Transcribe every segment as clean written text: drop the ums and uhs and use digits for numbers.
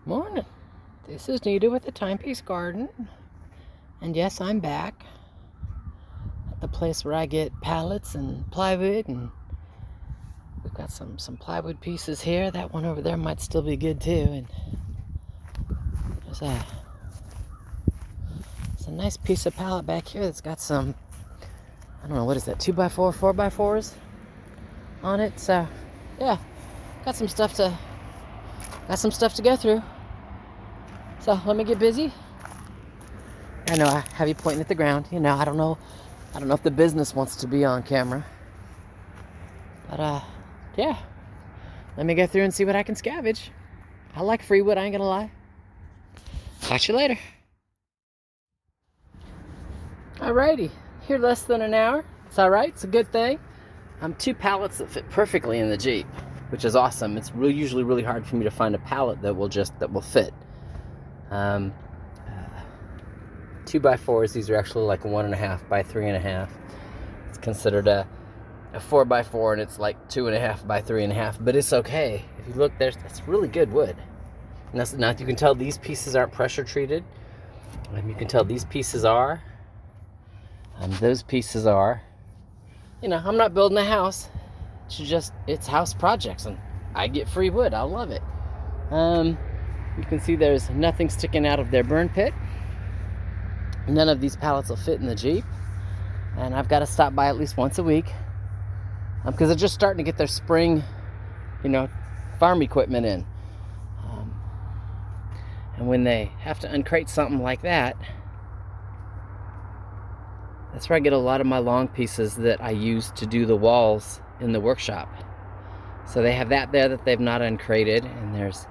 Morning. This is Nita with the Timepiece Garden. And yes, I'm back at the place where I get pallets and plywood. And we've got some plywood pieces here. That one over there might still be good too. And there's a nice piece of pallet back here that's got some, I don't know, what is that, 2x4, 4x4s on it. So, yeah, got some stuff to go through. So let me get busy. I know I have you pointing at the ground. I don't know if the business wants to be on camera. But yeah. Let me go through and see what I can scavenge. I like free wood, I ain't gonna lie. Talk to you later. Alrighty. Here less than an hour. It's alright, it's a good thing. 2 pallets that fit perfectly in the Jeep, which is awesome. It's usually really hard for me to find a pallet that will fit. 2x4s, these are actually like 1.5 by 3.5. It's considered a 4x4, and it's like 2.5 by 3.5, but it's okay. If you look, that's really good wood. And now you can tell these pieces aren't pressure treated. You can tell these pieces are, and those pieces are. I'm not building a house. It's house projects, and I get free wood. I love it. You can see there's nothing sticking out of their burn pit. None of these pallets will fit in the Jeep, and I've got to stop by at least once a week because they're just starting to get their spring, farm equipment in. And when they have to uncrate something like that, that's where I get a lot of my long pieces that I use to do the walls in the workshop. So they have that there that they've not uncrated, and there's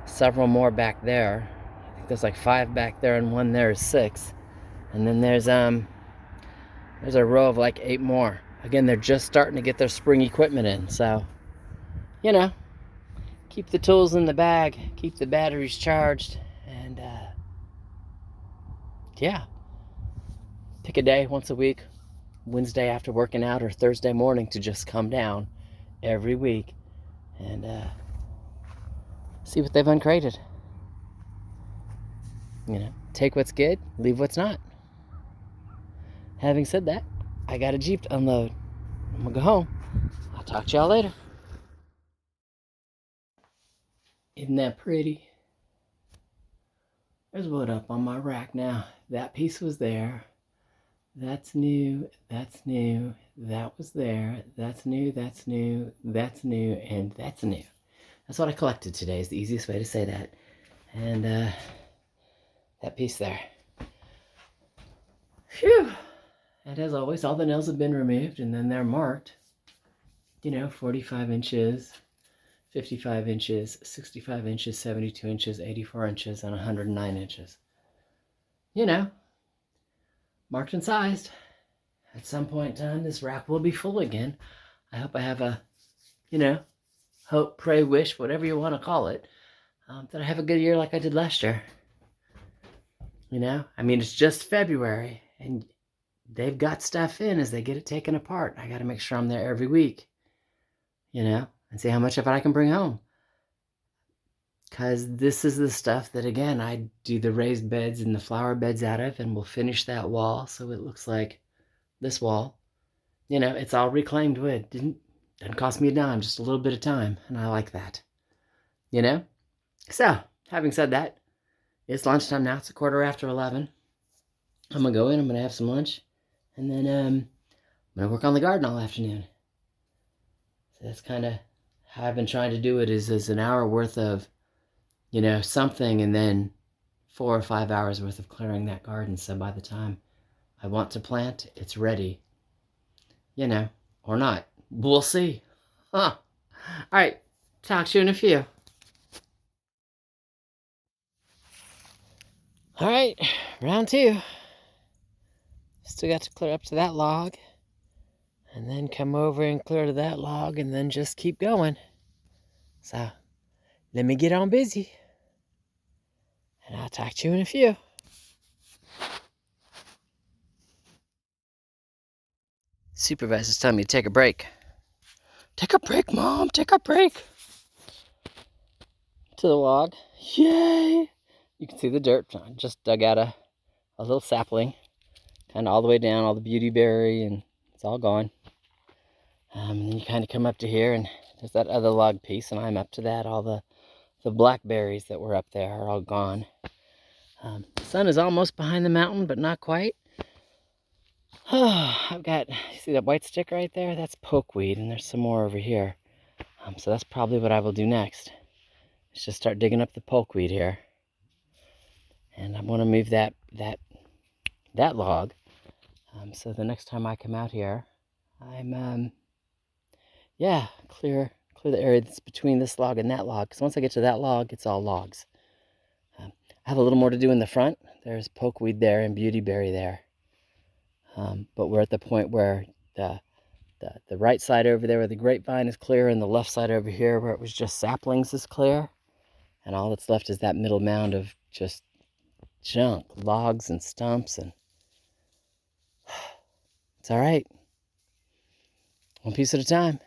several more back there. I think there's like 5 back there, and one there is 6. And then there's a row of like 8 more. Again, they're just starting to get their spring equipment in. So, keep the tools in the bag, keep the batteries charged, and yeah. Pick a day once a week, Wednesday after working out or Thursday morning, to just come down every week and see what they've uncrated. Take what's good, leave what's not. Having said that, I got a Jeep to unload. I'm gonna go home. I'll talk to y'all later. Isn't that pretty? There's wood up on my rack now. That piece was there. That's new, that's new, that was there, that's new, that's new, that's new, and that's new. That's what I collected today, is the easiest way to say that. And that piece there. Phew! And as always, all the nails have been removed, and then they're marked. 45 inches, 55 inches, 65 inches, 72 inches, 84 inches, and 109 inches. Marked and sized. At some point in time, this rack will be full again. I hope I have a, hope, pray, wish, whatever you want to call it, that I have a good year like I did last year. It's just February, and they've got stuff in as they get it taken apart. I got to make sure I'm there every week, and see how much of it I can bring home. Because this is the stuff that, again, I do the raised beds and the flower beds out of, and we'll finish that wall so it looks like this wall. It's all reclaimed wood. Doesn't cost me a dime, just a little bit of time, and I like that. So, having said that, it's lunchtime now. It's 11:15. I'm gonna go in, I'm gonna have some lunch, and then I'm gonna work on the garden all afternoon. So that's kind of how I've been trying to do it, is an hour worth of something, and then 4 or 5 hours worth of clearing that garden, so by the time I want to plant, it's ready. Or not. We'll see. Huh. Alright, talk to you in a few. Alright, round 2. Still got to clear up to that log, and then come over and clear to that log, and then just keep going. So, let me get on busy, and I'll talk to you in a few. Supervisor's telling me to take a break. Take a break, Mom. Take a break. to the log. Yay! You can see the dirt. I just dug out a little sapling, kind of all the way down, all the beautyberry, and it's all gone. And then you kind of come up to here, and there's that other log piece, and I'm up to that. All the blackberries that were up there are all gone. The sun is almost behind the mountain, but not quite. I've got, you see that white stick right there? That's pokeweed, and there's some more over here. So that's probably what I will do next. Is just start digging up the pokeweed here. And I want to move that log. So the next time I come out here, I'm clear the area that's between this log and that log. Because once I get to that log, it's all logs. I have a little more to do in the front. There's pokeweed there and beautyberry there. But we're at the point where the right side over there where the grapevine is clear, and the left side over here where it was just saplings is clear. And all that's left is that middle mound of just junk, logs and stumps, and it's all right. One piece at a time.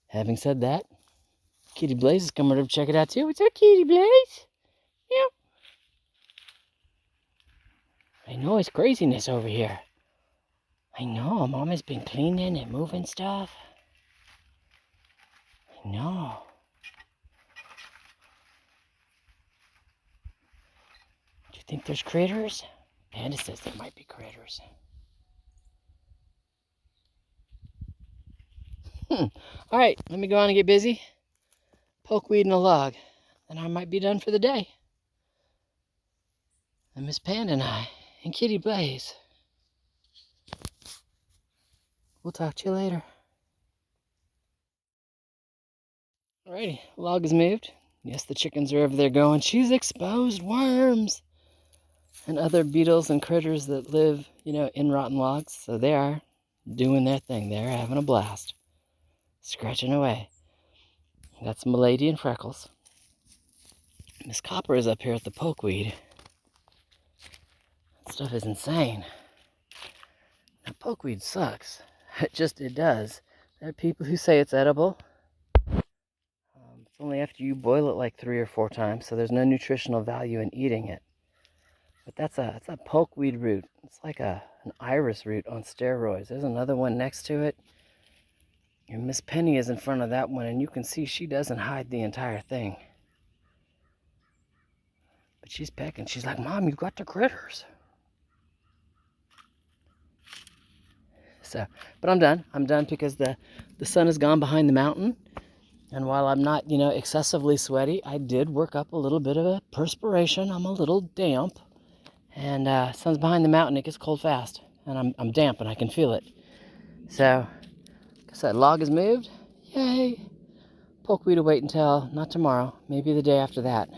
Having said that, Kitty Blaze is coming over to check it out too. What's up, Kitty Blaze? Yeah. I know it's craziness over here. I know, Mama's been cleaning and moving stuff. I know. Do you think there's critters? Panda says there might be critters. All right, let me go on and get busy. Pokeweed and a log, and I might be done for the day. And Miss Panda and I, and Kitty Blaze. We'll talk to you later. Alrighty, log is moved. Yes, the chickens are over there going, she's exposed worms and other beetles and critters that live, in rotten logs. So they are doing their thing. They're having a blast. Scratching away. That's Milady and Freckles. Miss Copper is up here at the pokeweed. That stuff is insane. Now, pokeweed sucks. It does. There are people who say it's edible. It's only after you boil it like 3 or 4 times, so there's no nutritional value in eating it. But it's a pokeweed root. It's like an iris root on steroids. There's another one next to it. And Miss Penny is in front of that one, and you can see she doesn't hide the entire thing. But she's pecking. She's like, Mom, you got the critters. So, but I'm done. I'm done because the sun has gone behind the mountain. And while I'm not, excessively sweaty, I did work up a little bit of a perspiration. I'm a little damp. And sun's behind the mountain. It gets cold fast. And I'm damp and I can feel it. So, like I said, log is moved. Yay. Pokeweed will wait until, not tomorrow, maybe the day after that.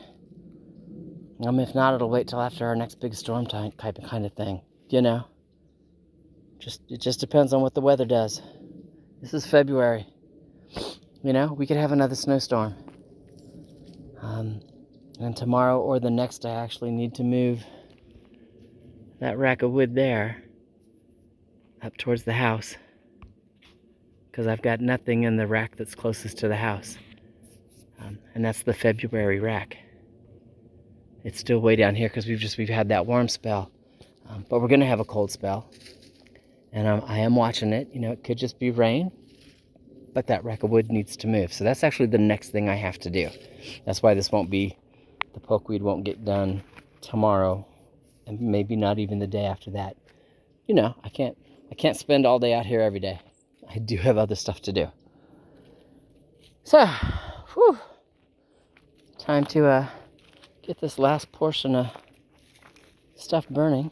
If not, it'll wait till after our next big storm type kind of thing. It just depends on what the weather does. This is February. We could have another snowstorm. And tomorrow or the next, I actually need to move that rack of wood there up towards the house. Because I've got nothing in the rack that's closest to the house. And that's the February rack. It's still way down here because we've had that warm spell. But we're going to have a cold spell. And I am watching it. It could just be rain. But that rack of wood needs to move. So that's actually the next thing I have to do. That's why the pokeweed won't get done tomorrow. And maybe not even the day after that. I can't spend all day out here every day. I do have other stuff to do. So, time to get this last portion of stuff burning.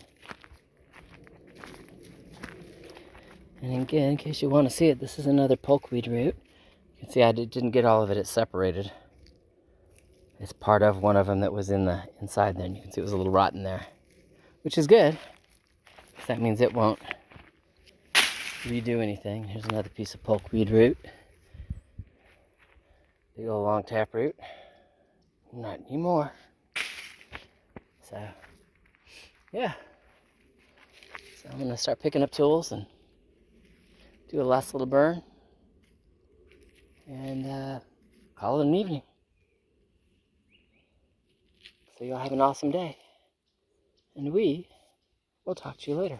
And again, in case you want to see it, this is another pokeweed root. You can see I didn't get all of it. It's separated. It's part of one of them that was inside there. And you can see it was a little rotten there, which is good. Because that means it won't redo anything. Here's another piece of pokeweed root. Big old long taproot. Not anymore. So, yeah. So I'm going to start picking up tools and do a last little burn and call it an evening. So y'all have an awesome day. And we will talk to you later.